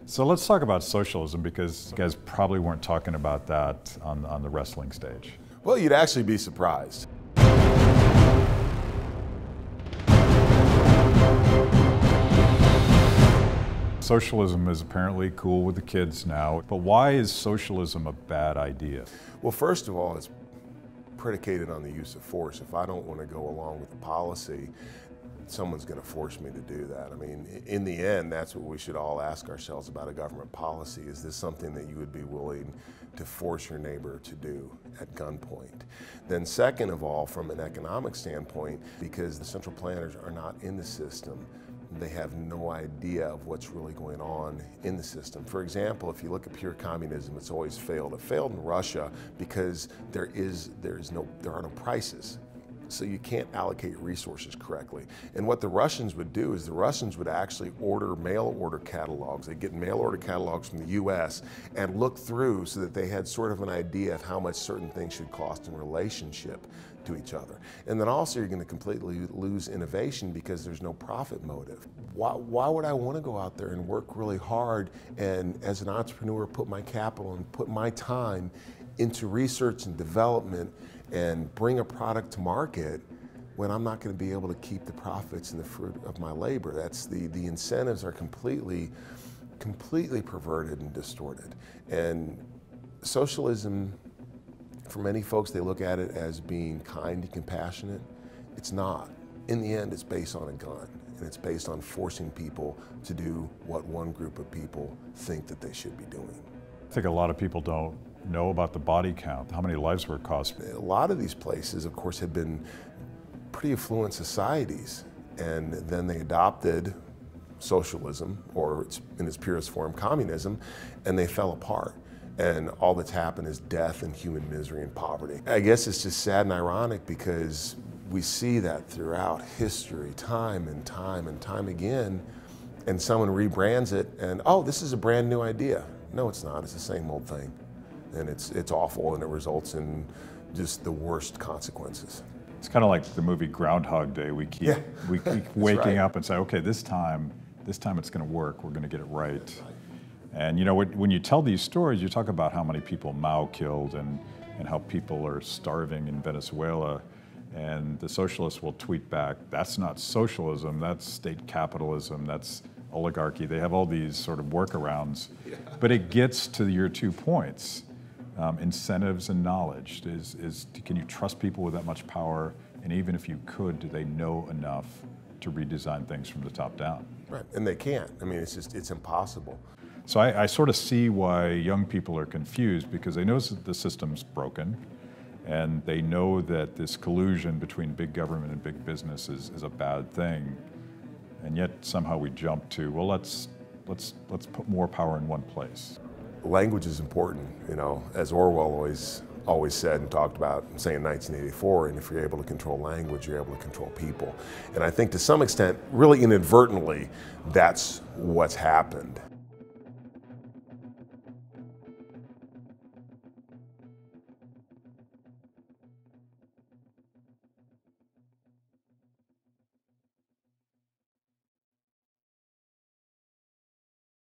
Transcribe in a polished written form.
So let's talk about socialism, because you guys probably weren't talking about that on the wrestling stage. Well, you'd actually be surprised. Socialism is apparently cool with the kids now, but why is socialism a bad idea? Well, first of all, it's predicated on the use of force. If I don't want to go along with the policy, someone's going to force me to do that. I mean, in the end, that's what we should all ask ourselves about a government policy. Is this something that you would be willing to force your neighbor to do at gunpoint? Then second of all, from an economic standpoint, because the central planners are not in the system, they have no idea of what's really going on in the system. For example, if you look at pure communism, it's always failed. It failed in Russia because there are no prices. So you can't allocate resources correctly. And what the Russians would do is the Russians would actually order mail order catalogs. They'd get mail order catalogs from the US and look through so that they had sort of an idea of how much certain things should cost in relationship to each other. And then also you're going to completely lose innovation because there's no profit motive. Why would I want to go out there and work really hard and as an entrepreneur put my capital and put my time into research and development and bring a product to market when I'm not going to be able to keep the profits and the fruit of my labor? That's the incentives are completely perverted and distorted. And socialism, for many folks, they look at it as being kind and compassionate. It's not. In the end, it's based on a gun, and it's based on forcing people to do what one group of people think that they should be doing. I think a lot of people don't know about the body count, how many lives were cost. A lot of these places, of course, have been pretty affluent societies, and then they adopted socialism, or in its purest form, communism, and they fell apart. And all that's happened is death and human misery and poverty. I guess it's just sad and ironic because we see that throughout history, time and time again, and someone rebrands it and, oh, this is a brand new idea. No, it's not. It's the same old thing. And it's awful, and it results in just the worst consequences. It's kind of like the movie Groundhog Day. We keep waking up and say, okay, this time it's going to work. We're going to get it right. And you know, when you tell these stories, you talk about how many people Mao killed and how people are starving in Venezuela, and the socialists will tweet back, that's not socialism, that's state capitalism, that's oligarchy. They have all these sort of workarounds. Yeah. But it gets to your 2 points, incentives and knowledge. Can you trust people with that much power? And even if you could, do they know enough to redesign things from the top down? Right, and they can't. I mean, it's impossible. So I sort of see why young people are confused, because they know that the system's broken, and they know that this collusion between big government and big business is a bad thing, and yet somehow we jump to, well, let's put more power in one place. Language is important, you know, as Orwell always said and talked about, say in 1984, and if you're able to control language, you're able to control people. And I think to some extent, really inadvertently, that's what's happened.